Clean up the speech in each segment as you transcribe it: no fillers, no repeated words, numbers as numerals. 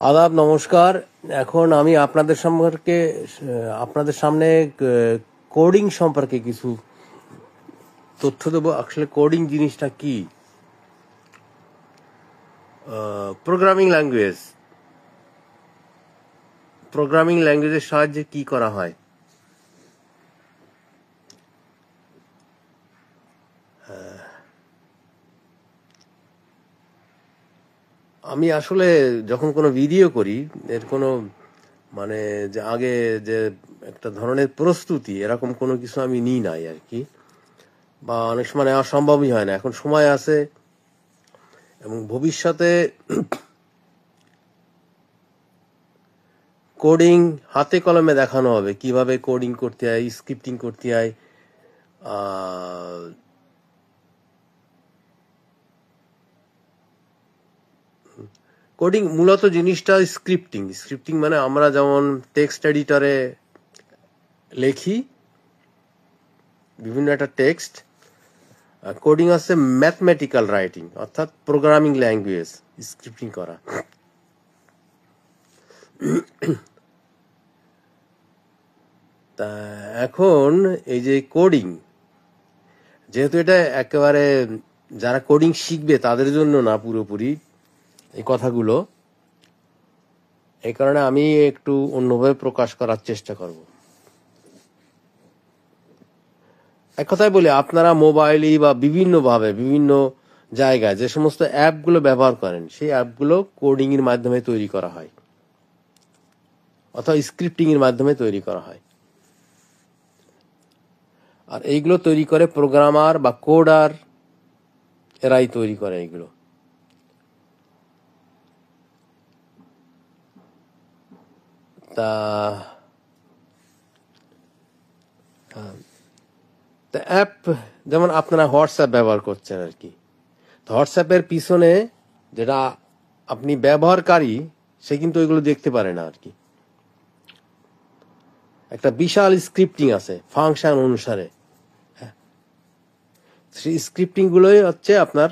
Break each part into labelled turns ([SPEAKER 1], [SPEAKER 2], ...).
[SPEAKER 1] আদাব, নমস্কার। এখন আমি আপনাদের সামনে কোডিং সম্পর্কে কিছু তথ্য দেবো। আসলে কোডিং জিনিসটা কি? প্রোগ্রামিং ল্যাঙ্গুয়েজের সাহায্যে কি করা হয়। আমি আসলে যখন কোনো ভিডিও করি, এর কোনো মানে যে আগে যে একটা ধরনের প্রস্তুতি এরকম কোনো কিছু আমি নিই নাই আর কি, বা অনেক সময় নেওয়া সম্ভবই হয় না। এখন সময় আছে এবং ভবিষ্যতে কোডিং হাতে কলমে দেখানো হবে, কিভাবে কোডিং করতে হয়, স্ক্রিপ্টিং করতে হয়। কোডিং মূলত জিনিসটা স্ক্রিপ্টিং। স্ক্রিপ্টিং মানে আমরা যেমন টেক্সট এডিটরে লেখি বিভিন্ন একটা টেক্সট, কোডিং আছে ম্যাথমেটিক্যাল রাইটিং, অর্থাৎ প্রোগ্রামিং ল্যাঙ্গুয়েজ স্ক্রিপ্টিং করা। তা এখন এই যে কোডিং, যেহেতু এটা একেবারে যারা কোডিং শিখবে তাদের জন্য না পুরোপুরি এই কথাগুলো, এই কারণে আমি একটু অন্যভাবে প্রকাশ করার চেষ্টা করব। এক কথায় বলি, আপনারা মোবাইলে বা বিভিন্নভাবে বিভিন্ন জায়গায় যে সমস্ত অ্যাপগুলো ব্যবহার করেন, সেই অ্যাপগুলো কোডিং এর মাধ্যমে তৈরি করা হয় অথবা স্ক্রিপ্টিং এর মাধ্যমে তৈরি করা হয়। আর এইগুলো তৈরি করে প্রোগ্রামার বা কোডার, এরাই তৈরি করে এইগুলো। তা অ্যাপ যেমন আপনারা হোয়াটসঅ্যাপ ব্যবহার করছেন আর কি, তো হোয়াটসঅ্যাপের পিছনে যেটা আপনি ব্যবহারকারী, সে কিন্তু ওইগুলো দেখতে পারে না আর কি। একটা বিশাল স্ক্রিপ্টিং আছে ফাংশন অনুসারে, সেই স্ক্রিপ্টিং গুলোই হচ্ছে আপনার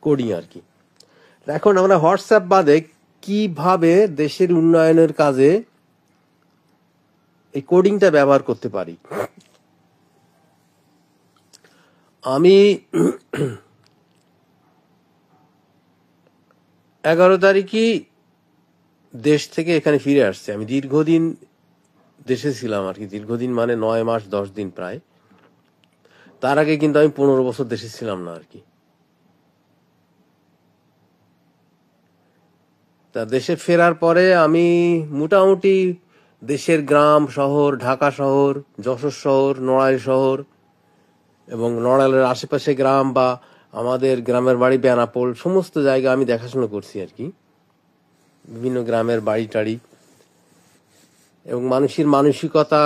[SPEAKER 1] কোডিং আর কি। এখন আমরা হোয়াটসঅ্যাপ বাদে কিভাবে দেশের উন্নয়নের কাজে এই কোডিংটা ব্যবহার করতে পারি। আমি 11 তারিখই দেশ থেকে এখানে ফিরে আসছি। আমি দীর্ঘদিন দেশে ছিলাম আর কি, দীর্ঘদিন মানে 9 মাস 10 দিন প্রায়। তার আগে কিন্তু আমি 15 বছর দেশে ছিলাম না আর কি। তা দেশে ফেরার পরে আমি মোটামুটি দেশের গ্রাম শহর, ঢাকা শহর, যশোর শহর, নড়াইল শহর এবং নড়াইলের আশেপাশে গ্রাম বা আমাদের গ্রামের বাড়ি বেনাপোল, সমস্ত জায়গা আমি দেখাশোনা করছি আর কি। বিভিন্ন গ্রামের বাড়ি টাড়ি এবং মানুষের মানসিকতা,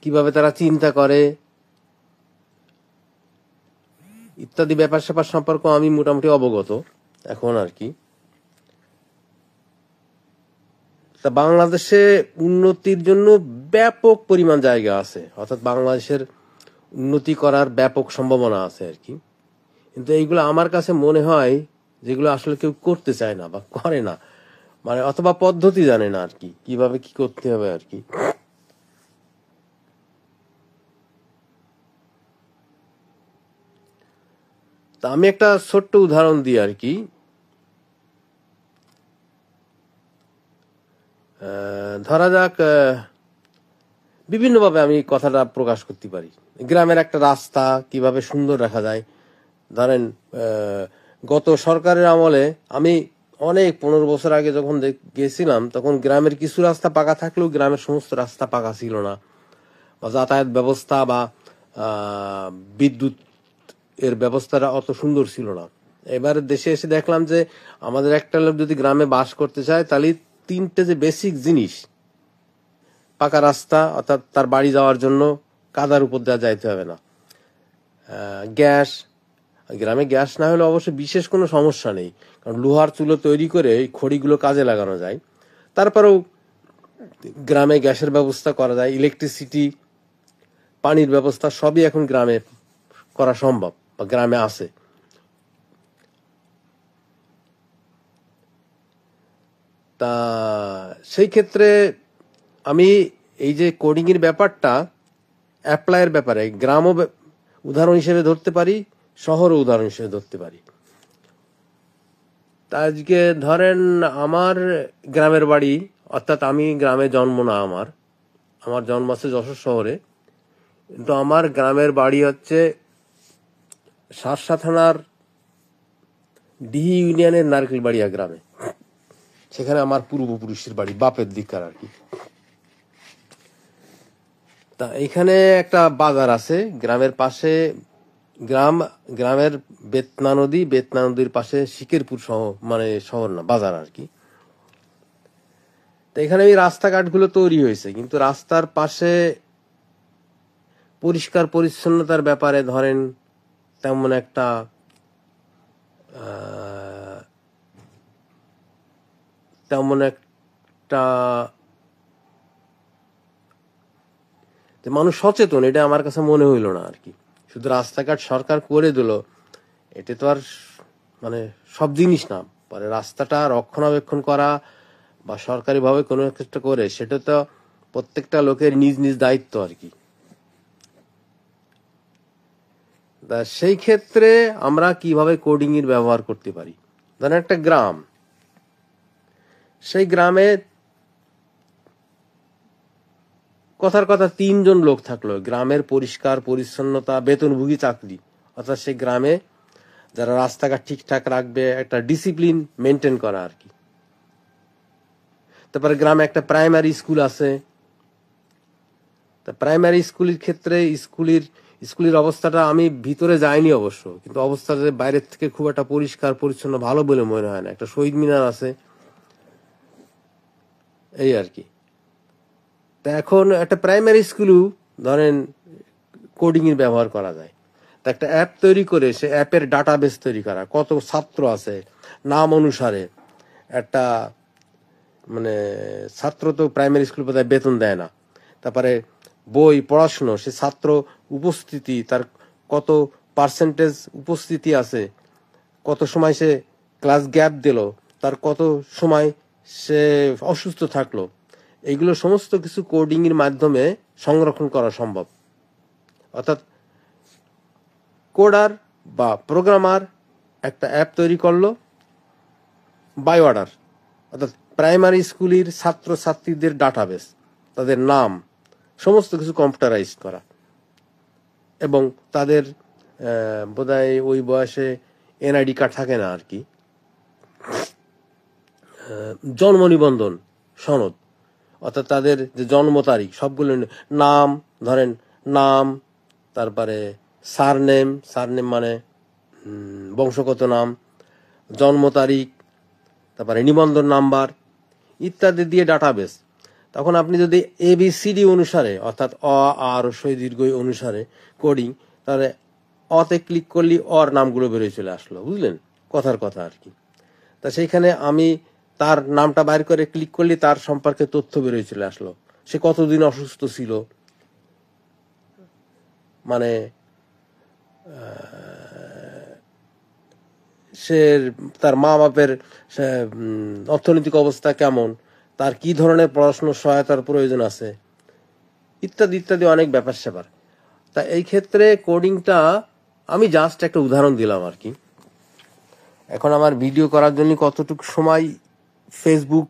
[SPEAKER 1] কিভাবে তারা চিন্তা করে ইত্যাদি ব্যাপার স্যাপার সম্পর্কে আমি মোটামুটি অবগত এখন আর কি। তা বাংলাদেশে উন্নতির জন্য ব্যাপক পরিমাণ জায়গা আছে, অর্থাৎ বাংলাদেশের উন্নতি করার ব্যাপক সম্ভাবনা আছে আর কি। কিন্তু এইগুলো আমার কাছে মনে হয় যেগুলো আসলে কেউ করতে চায় না বা করে না, মানে অথবা পদ্ধতি জানে না আর কি, কিভাবে কি করতে হবে আর কি। তা আমি একটা ছোট্ট উদাহরণ দিই আর কি। ধরা যাক, বিভিন্নভাবে আমি কথাটা প্রকাশ করতে পারি। গ্রামের একটা রাস্তা কিভাবে সুন্দর রাখা যায়। ধরেন গত সরকারের আমলে আমি অনেক 15 বছর আগে যখন গেছিলাম, তখন গ্রামের কিছু রাস্তা পাকা থাকলেও গ্রামের সমস্ত রাস্তা পাকা ছিল না, বা যাতায়াত ব্যবস্থা বা বিদ্যুৎ এর ব্যবস্থাটা অত সুন্দর ছিল না। এবার দেশে এসে দেখলাম যে আমাদের একটা লোক যদি গ্রামে বাস করতে চায়, তাহলে 3টে যে বেসিক জিনিস, পাকা রাস্তা অর্থাৎ তার বাড়ি যাওয়ার জন্য কাদার উপর দেওয়া যাইতে হবে না, গ্যাস, গ্রামে গ্যাস না হলে অবশ্য বিশেষ কোনো সমস্যা নেই, কারণ লোহার চুলো তৈরি করে এই খড়িগুলো কাজে লাগানো যায়। তারপরেও গ্রামে গ্যাসের ব্যবস্থা করা যায়, ইলেকট্রিসিটি, পানির ব্যবস্থা সবই এখন গ্রামে করা সম্ভব বা গ্রামে আছে। তা সেই ক্ষেত্রে আমি এই যে কোডিং এর ব্যাপারটা অ্যাপ্লাইয়ের ব্যাপারে গ্রামও উদাহরণ হিসেবে ধরতে পারি, শহরও উদাহরণ হিসেবে ধরতে পারি। তা আজকে ধরেন আমার গ্রামের বাড়ি, অর্থাৎ আমি গ্রামে জন্ম না, আমার জন্ম আছে যশোর শহরে, কিন্তু আমার গ্রামের বাড়ি হচ্ছে শার্শা থানার ডিহি ইউনিয়নের নারকেলবাড়িয়া গ্রামে। সেখানে আমার পূর্বপুরুষের বাড়ি, বাপের দিককার আর কি। তা এখানে একটা বাজার আছে গ্রামের পাশে, গ্রামের বেতনা নদীর পাশে শিকেরপুর মানে শহর না, বাজার আর কি। তো এখানে এই রাস্তাঘাটগুলো তৈরি হয়েছে, কিন্তু রাস্তার পাশে পরিষ্কার পরিচ্ছন্নতার ব্যাপারে ধরেন তেমন একটা যে মানুষ সচেতন, এটা আমার কাছে মনে হইল না আর কি। শুধু রাস্তাঘাট সরকার করে দিল, এটা তো আর মানে সব জিনিস না। পরে রাস্তাটা রক্ষণাবেক্ষণ করা বা সরকারিভাবে কোনো একটা করে, সেটা তো প্রত্যেকটা লোকের নিজ নিজ দায়িত্ব আর কি। তা সেই ক্ষেত্রে আমরা কিভাবে কোডিং এর ব্যবহার করতে পারি? ধরেন একটা গ্রাম, সেই গ্রামে কথার কথা 3 জন লোক থাকলো, গ্রামের পরিষ্কার পরিচ্ছন্নতা বেতনভোগী চাকরি, অর্থাৎ সেই গ্রামে যারা রাস্তাঘাট ঠিকঠাক রাখবে, একটা ডিসিপ্লিন মেনটেন করা আর কি। তারপরে গ্রামে একটা প্রাইমারি স্কুল আছে। তা প্রাইমারি স্কুলের ক্ষেত্রে স্কুলের অবস্থাটা, আমি ভিতরে যাইনি অবশ্য, কিন্তু অবস্থাটা বাইরের থেকে খুব একটা পরিষ্কার পরিচ্ছন্ন ভালো বলে মনে হয় না। একটা শহীদ মিনার আছে, এই আর কি। তা এখন একটা প্রাইমারি স্কুলও ধরেন কোডিং এর ব্যবহার করা যায়। তা একটা অ্যাপ তৈরি করে, সে অ্যাপের ডাটাবেস তৈরি করা, কত ছাত্র আছে নাম অনুসারে। একটা মানে ছাত্র তো প্রাইমারি স্কুল বোধহয় বেতন দেয় না। তারপরে বই পড়াশুনো, সে ছাত্র উপস্থিতি, তার কত পার্সেন্টেজ উপস্থিতি আছে, কত সময় সে ক্লাস গ্যাপ দিল, তার কত সময় সে অসুস্থ থাকলো, এইগুলো সমস্ত কিছু কোডিং এর মাধ্যমে সংরক্ষণ করা সম্ভব। অর্থাৎ কোডার বা প্রোগ্রামার একটা অ্যাপ তৈরি করলো বাই অর্ডার, অর্থাৎ প্রাইমারি স্কুলের ছাত্র ছাত্রীদের ডাটাবেস, তাদের নাম সমস্ত কিছু কম্পিউটারাইজ করা, এবং তাদের বোধহয় ওই বয়সে এনআইডি কার্ড থাকে না আর কি, জন্ম নিবন্ধন সনদ, অর্থাৎ তাদের যে জন্ম তারিখ সবগুলো, নাম ধরেন নাম, তারপরে সারনেম মানে বংশগত নাম, জন্ম তারিখ, তারপরে নিবন্ধন নাম্বার ইত্যাদি দিয়ে ডাটাবেস। তখন আপনি যদি ABCD অনুসারে, অর্থাৎ অ আর হ্রস্ব দীর্ঘ অনুসারে কোডিং, তাহলে অতে ক্লিক করলে অর নামগুলো বেরোয় চলে আসলো, বুঝলেন, কথার কথা আর কি। তা সেইখানে আমি তার নামটা বাইর করে ক্লিক করলে তার সম্পর্কে তথ্য বেরোয় চলে আসলো, সে কতদিন অসুস্থ ছিল, মানে সে তার মা বাপের অর্থনৈতিক অবস্থা কেমন, তার কি ধরনের পড়াশোনার সহায়তার প্রয়োজন আছে, ইত্যাদি ইত্যাদি অনেক ব্যাপার স্যাপার। তা এই ক্ষেত্রে কোডিংটা আমি জাস্ট একটা উদাহরণ দিলাম আর কি। এখন আমার ভিডিও করার জন্য কতটুকু সময় ফেসবুক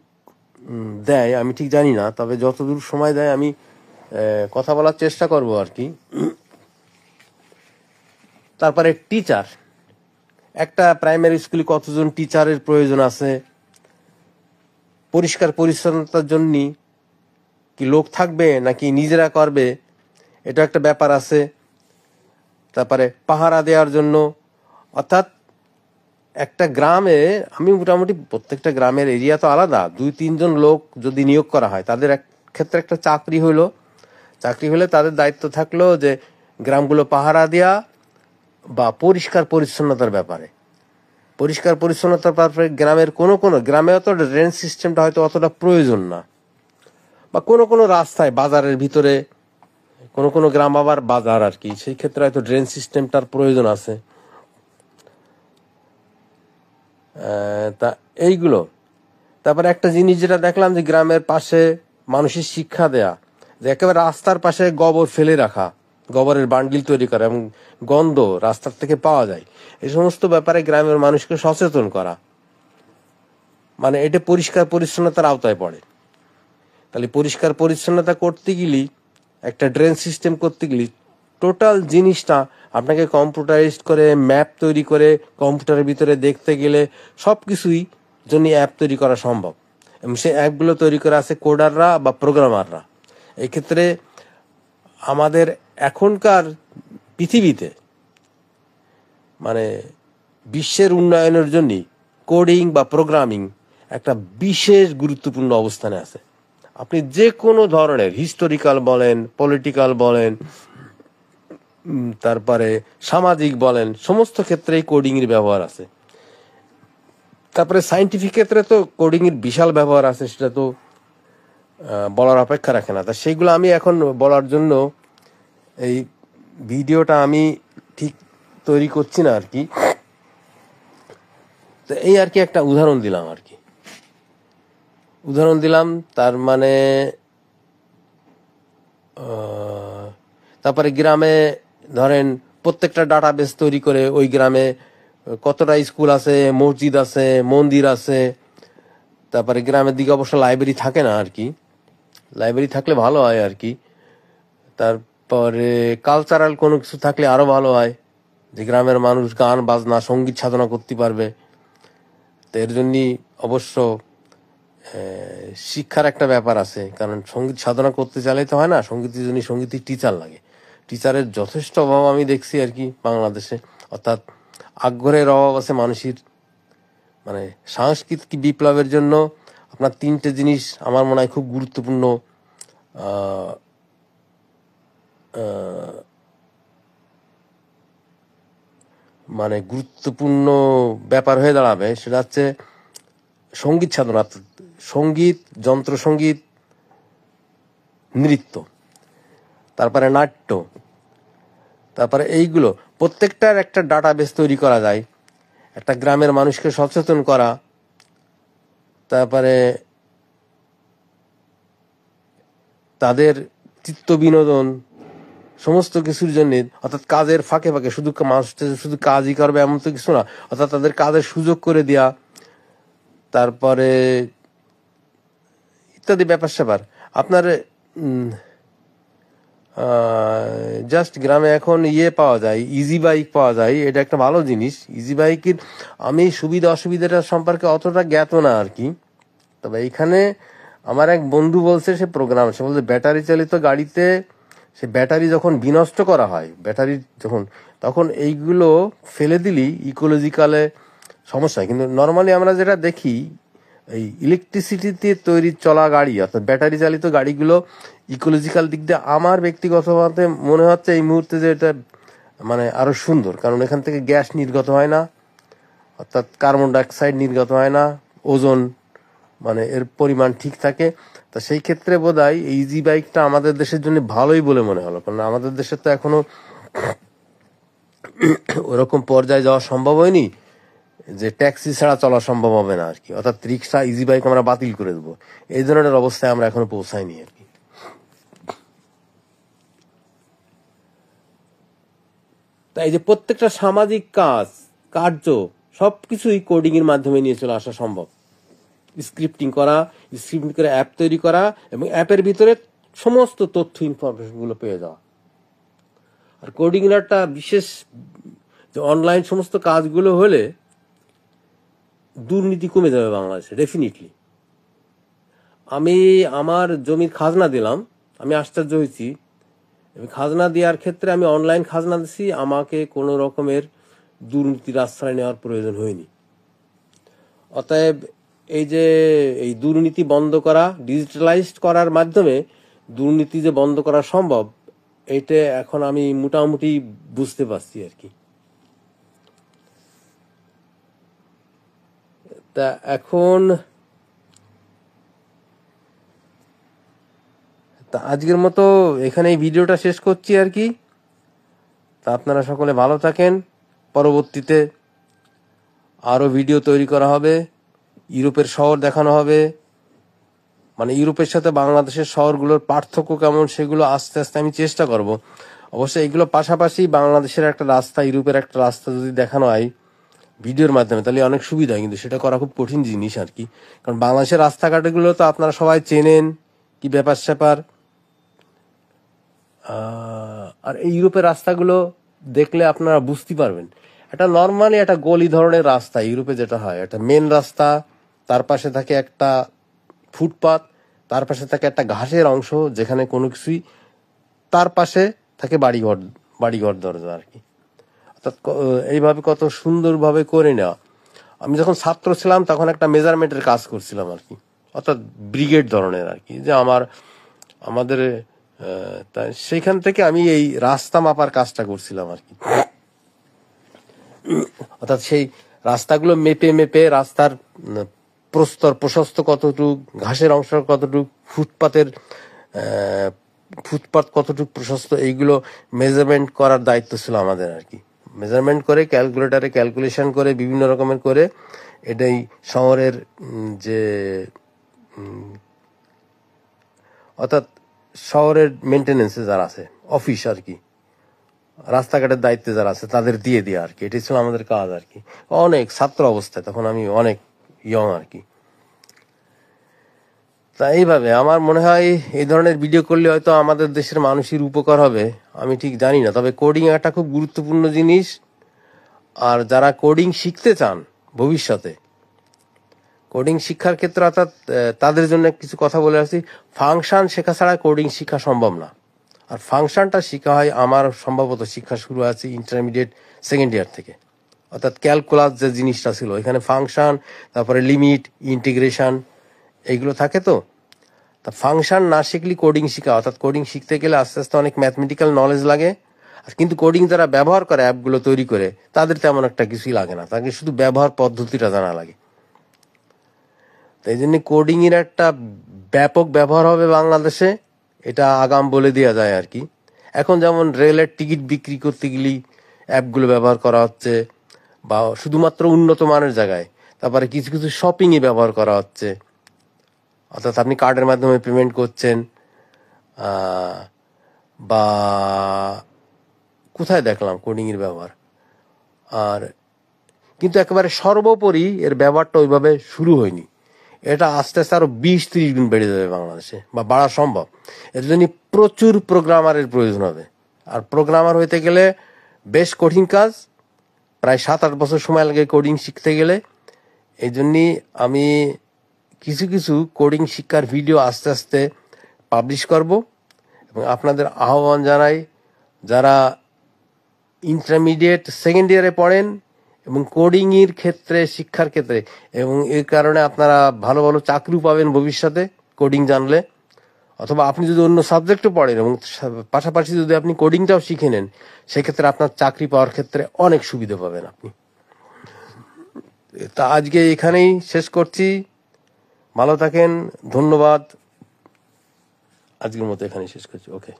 [SPEAKER 1] দেয় আমি ঠিক জানি না, তবে যতদূর সময় দেয় আমি কথা বলার চেষ্টা করব আর কি। তারপরে টিচার, একটা প্রাইমারি স্কুলে কতজন টিচারের প্রয়োজন আছে, পরিষ্কার পরিচ্ছন্নতার জন্য কি লোক থাকবে নাকি নিজেরা করবে, এটা একটা ব্যাপার আছে। তারপরে পাহারা দেওয়ার জন্য, অর্থাৎ একটা গ্রামে, আমি মোটামুটি প্রত্যেকটা গ্রামের এরিয়া তো আলাদা, 2-3 জন লোক যদি নিয়োগ করা হয়, তাদের এক ক্ষেত্রে একটা চাকরি হলে তাদের দায়িত্ব থাকলো যে গ্রামগুলো পাহারা দেওয়া বা পরিষ্কার পরিচ্ছন্নতার ব্যাপারে। পরিষ্কার পরিচ্ছন্নতার ব্যাপারে গ্রামের কোনো গ্রামে অত ড্রেন সিস্টেমটা হয়তো অতটা প্রয়োজন না, বা কোনো রাস্তায় বাজারের ভিতরে কোনো গ্রাম আবার বাজার আর কি, সেই ক্ষেত্রে হয়তো ড্রেন সিস্টেমটার প্রয়োজন আছে। তা এইগুলো তারপরে একটা জিনিস যেটা দেখলাম যে গ্রামের পাশে মানুষের শিক্ষা দেয়া, যে একেবারে রাস্তার পাশে গোবর ফেলে রাখা, গোবরের বান্ডিল তৈরি করা এবং গন্ধ রাস্তার থেকে পাওয়া যায়, এই সমস্ত ব্যাপারে গ্রামের মানুষকে সচেতন করা, মানে এটা পরিষ্কার পরিচ্ছন্নতার আওতায় পড়ে। তাহলে পরিষ্কার পরিচ্ছন্নতা করতে গেলে, একটা ড্রেন সিস্টেম করতে গেলে টোটাল জিনিসটা আপনাকে কম্পিউটারাইজড করে ম্যাপ তৈরি করে কম্পিউটারের ভিতরে দেখতে গেলে সব কিছুই জন্য অ্যাপ তৈরি করা সম্ভব, এবং সেই অ্যাপগুলো তৈরি করা আছে কোডাররা বা প্রোগ্রামাররা। এক্ষেত্রে আমাদের এখনকার পৃথিবীতে মানে বিশ্বের উন্নয়নের জন্য কোডিং বা প্রোগ্রামিং একটা বিশেষ গুরুত্বপূর্ণ অবস্থানে আছে। আপনি যে কোনো ধরনের হিস্টোরিক্যাল বলেন, পলিটিক্যাল বলেন, তারপরে সামাজিক বলেন, সমস্ত ক্ষেত্রেই কোডিং এর ব্যবহার আছে। তারপরে সায়েন্টিফিক ক্ষেত্রে তো কোডিং এর বিশাল ব্যবহার আছে, সেটা তো বলার অপেক্ষা রাখে না। তা সেইগুলো আমি এখন বলার জন্য এই ভিডিওটা আমি ঠিক তৈরি করছি না আর কি। তো এই আর কি একটা উদাহরণ দিলাম আর কি, উদাহরণ দিলাম। তার মানে তারপরে গ্রামে ধরেন প্রত্যেকটা ডাটাবেস তৈরি করে ওই গ্রামে কতটা স্কুল আছে, মসজিদ আছে, মন্দির আছে। তারপরে গ্রামের দিকে অবশ্য লাইব্রেরি থাকে না আর কি, লাইব্রেরি থাকলে ভালো হয় আর কি। তারপরে কালচারাল কোনো কিছু থাকলে আরো ভালো হয়, যে গ্রামের মানুষ গান বাজনা সঙ্গীত সাধনা করতে পারবে। তো এর জন্য অবশ্য শিক্ষার একটা ব্যাপার আছে, কারণ সঙ্গীত সাধনা করতে চাইলে তো হয় না, সঙ্গীতের জন্য সঙ্গীতের টিচার লাগে। টিচারের যথেষ্ট অভাব আমি দেখছি আর কি বাংলাদেশে, অর্থাৎ আগ্রহের অভাব আছে মানুষের। মানে সাংস্কৃতিক বিপ্লবের জন্য আপনার তিনটে জিনিস আমার মনে হয় খুব গুরুত্বপূর্ণ মানে গুরুত্বপূর্ণ ব্যাপার হয়ে দাঁড়াবে। সেটা হচ্ছে সঙ্গীত সাধনা, সঙ্গীত, যন্ত্রসঙ্গীত, নৃত্য, তারপরে নাট্য, তারপরে এইগুলো প্রত্যেকটার একটা ডাটাবেস তৈরি করা যায়, একটা গ্রামের মানুষকে সচেতন করা, তারপরে তাদের চিত্ত বিনোদন সমস্ত কিছুর জন্য, অর্থাৎ কাজের ফাঁকে ফাঁকে শুধু মানুষ শুধু কাজই করবে এমন তো কিছু না, অর্থাৎ তাদের কাজের সুযোগ করে দেয়া, তারপরে ইত্যাদি ব্যাপার স্যাপার। আপনার জাস্ট গ্রামে এখন পাওয়া যায়, ইজি বাইক পাওয়া যায়, এটা একটা ভালো জিনিস। ইজি বাইকের আমি সুবিধা অসুবিধাটা সম্পর্কে অতটা জ্ঞাত না আর কি। তবে এইখানে আমার এক বন্ধু বলছে, সে বলছে ব্যাটারি চালিত গাড়িতে সে ব্যাটারি যখন বিনষ্ট করা হয়, ব্যাটারি যখন, তখন এইগুলো ফেলে দিলি ইকোলজিক্যালে সমস্যা হয়। কিন্তু নর্মালি আমরা যেটা দেখি, এই ইলেকট্রিসিটিতে তৈরি চলা গাড়ি অর্থাৎ ব্যাটারি চালিত গাড়িগুলো ইকোলজিক্যাল দিক দিয়ে আমার ব্যক্তিগতভাবে মনে হচ্ছে এই মুহূর্তে যে এটা মানে আরো সুন্দর, কারণ এখান থেকে গ্যাস নির্গত হয় না, অর্থাৎ কার্বন ডাইঅক্সাইড নির্গত হয় না, ওজন মানে এর পরিমাণ ঠিক থাকে। তা সেই ক্ষেত্রে বোধহয় এই ইজি বাইকটা আমাদের দেশের জন্য ভালোই বলে মনে হলো, কারণ আমাদের দেশে তো এখনো ওরকম পর্যায়ে যাওয়া সম্ভব হয়নি যে ট্যাক্সি ছাড়া চলা সম্ভব হবে না আর কি, অর্থাৎ রিক্সা ইজি বাইক আমরা বাতিল করে দেবো, এই ধরনের অবস্থায় আমরা এখনো পৌঁছাইনি আর কি। তাই যে প্রত্যেকটা সামাজিক কার্য সবকিছুই কোডিং এর মাধ্যমে নিয়ে চলে আসা সম্ভব। স্ক্রিপ্টিং করে অ্যাপ তৈরি করা এবং অ্যাপের ভিতরে সমস্ত তথ্য ইনফরমেশন গুলো পেয়ে যাওয়া। আর কোডিং এর একটা বিশেষ যে অনলাইন সমস্ত কাজগুলো হলে দুর্নীতি কমে যাবে বাংলাদেশে ডেফিনেটলি। আমি আমার জমির খাজনা দিলাম, আমি আশ্চর্য হয়েছি, খাজনা দেওয়ার ক্ষেত্রে আমি অনলাইন খাজনা দিচ্ছি, আমাকে কোনো রকমের দুর্নীতির আশ্রয় নেওয়ার প্রয়োজন হয়নি। অতএব এই যে এই দুর্নীতি বন্ধ করা, ডিজিটালাইজড করার মাধ্যমে দুর্নীতি যে বন্ধ করা সম্ভব, এটা এখন আমি মোটামুটি বুঝতে পারছি আর কি। তা এখন তা আজকের মতো এখানে এই ভিডিওটা শেষ করছি আর কি। তা আপনারা সকলে ভালো থাকেন, পরবর্তীতে আরো ভিডিও তৈরি করা হবে ইউরোপের শহর দেখানো হবে, মানে ইউরোপের সাথে বাংলাদেশের শহরগুলোর পার্থক্য কেমন সেগুলো আস্তে আস্তে আমি চেষ্টা করব। অবশ্যই এগুলো পাশাপাশি বাংলাদেশের একটা রাস্তা, ইউরোপের একটা রাস্তা যদি দেখানো হয় ভিডিওর মাধ্যমে, তাহলে অনেক সুবিধা হয়, কিন্তু সেটা করা খুব কঠিন জিনিস আর কি। কারণ বাংলাদেশের রাস্তাঘাটগুলো তো আপনারা সবাই চেনেন, কি ব্যাপার স্যাপার। আর এই ইউরোপের রাস্তাগুলো দেখলে আপনারা বুঝতে পারবেন, এটা নর্মালি একটা গলি ধরনের রাস্তা ইউরোপে যেটা হয়, একটা মেন রাস্তা, তার পাশে থাকে একটা ফুটপাত, তার পাশে থাকে একটা ঘাসের অংশ যেখানে কোনো কিছুই, তার পাশে থাকে বাড়িঘর দরজা আর কি। অর্থাৎ এইভাবে কত সুন্দরভাবে করে নেওয়া। আমি যখন ছাত্র ছিলাম তখন একটা মেজারমেন্টের কাজ করছিলাম আর কি, অর্থাৎ ব্রিগেড ধরনের আর কি, যে আমাদের তাই সেইখান থেকে আমি এই রাস্তা মাপার কাজটা করছিলাম আর কি। অর্থাৎ সেই রাস্তাগুলো মেপে মেপে রাস্তার প্রস্তর প্রশস্ত কতটুক, ঘাসের অংশ কতটুক, ফুটপাত কতটুক প্রশস্ত, এইগুলো মেজারমেন্ট করার দায়িত্ব ছিল আমাদের আর কি। মেজারমেন্ট করে ক্যালকুলেটারে ক্যালকুলেশন করে বিভিন্ন রকমের করে এটাই শহরের যে অর্থাৎ শহরের মেনটেনেন্সে যারা আছে, অফিস আর কি, রাস্তাঘাটের দায়িত্বে যারা আছে তাদের দিয়ে দেওয়া আর কি, এটাই ছিল আমাদের কাজ আর কি। অনেক ছাত্র অবস্থায়, তখন আমি অনেক ইয়ং আর কি। তা এইভাবে আমার মনে হয় এই ধরনের ভিডিও করলে হয়তো আমাদের দেশের মানুষের উপকার হবে, আমি ঠিক জানি না। তবে কোডিং একটা খুব গুরুত্বপূর্ণ জিনিস, আর যারা কোডিং শিখতে চান ভবিষ্যতে, কোডিং শিক্ষার ক্ষেত্রে অর্থাৎ তাদের জন্য কিছু কথা বলে আসছি। ফাংশন শেখা ছাড়া কোডিং শিক্ষা সম্ভব না। আর ফাংশনটা শেখা হয়, আমার সম্ভবত শিক্ষা শুরু আছে ইন্টারমিডিয়েট সেকেন্ড ইয়ার থেকে। অর্থাৎ ক্যালকুলাস যে জিনিসটা ছিল, এখানে ফাংশন, তারপরে লিমিট, ইন্টিগ্রেশন, এইগুলো থাকে। তো তা ফাংশন না শিখলে কোডিং শেখা, অর্থাৎ কোডিং শিখতে গেলে আস্তে আস্তে অনেক ম্যাথমেটিক্যাল নলেজ লাগে। আর কিন্তু কোডিং যারা ব্যবহার করে, অ্যাপগুলো তৈরি করে, তাদের তেমন একটা কিছুই লাগে না, তাকে শুধু ব্যবহার পদ্ধতিটা জানা লাগে। তাই জন্য কোডিং এর একটা ব্যাপক ব্যবহার হবে বাংলাদেশে, এটা আগাম বলে দেওয়া যায় আর কি। এখন যেমন রেলের টিকিট বিক্রি করতে গেলেই অ্যাপগুলো ব্যবহার করা হচ্ছে, বা শুধুমাত্র উন্নত মানের জায়গায়, তারপরে কিছু কিছু শপিংয়ে ব্যবহার করা হচ্ছে। অর্থাৎ আপনি কার্ডের মাধ্যমে পেমেন্ট করছেন, বা কোথায় দেখলাম কোডিং এর ব্যবহার। আর কিন্তু একেবারে সর্বোপরি এর ব্যবহারটা ওইভাবে শুরু হয়নি, এটা আস্তে আস্তে আরো 20-30 গুণ বেড়ে যাবে বাংলাদেশে, বা বাড়া সম্ভব। এর জন্য প্রচুর প্রোগ্রামারের প্রয়োজন হবে, আর প্রোগ্রামার হইতে গেলে বেশ কঠিন কাজ, প্রায় 7-8 বছর সময় লাগে কোডিং শিখতে গেলে। এই জন্যই আমি কিছু কিছু কোডিং শিক্ষার ভিডিও আস্তে আস্তে পাবলিশ করব, এবং আপনাদের আহ্বান জানাই, যারা ইন্টারমিডিয়েট সেকেন্ড ইয়ারে পড়েন এবং কোডিং এর ক্ষেত্রে, শিক্ষার ক্ষেত্রে, এবং এই কারণে আপনারা ভালো ভালো চাকরিও পাবেন ভবিষ্যতে কোডিং জানলে। অথবা আপনি যদি অন্য সাবজেক্টও পড়েন এবং পাশাপাশি যদি আপনি কোডিংটাও শিখে নেন, সেক্ষেত্রে আপনার চাকরি পাওয়ার ক্ষেত্রে অনেক সুবিধা পাবেন আপনি। তা আজকে এখানেই শেষ করছি, ভালো থাকেন, ধন্যবাদ। আজকের মতো এখানেই শেষ করছি, ওকে।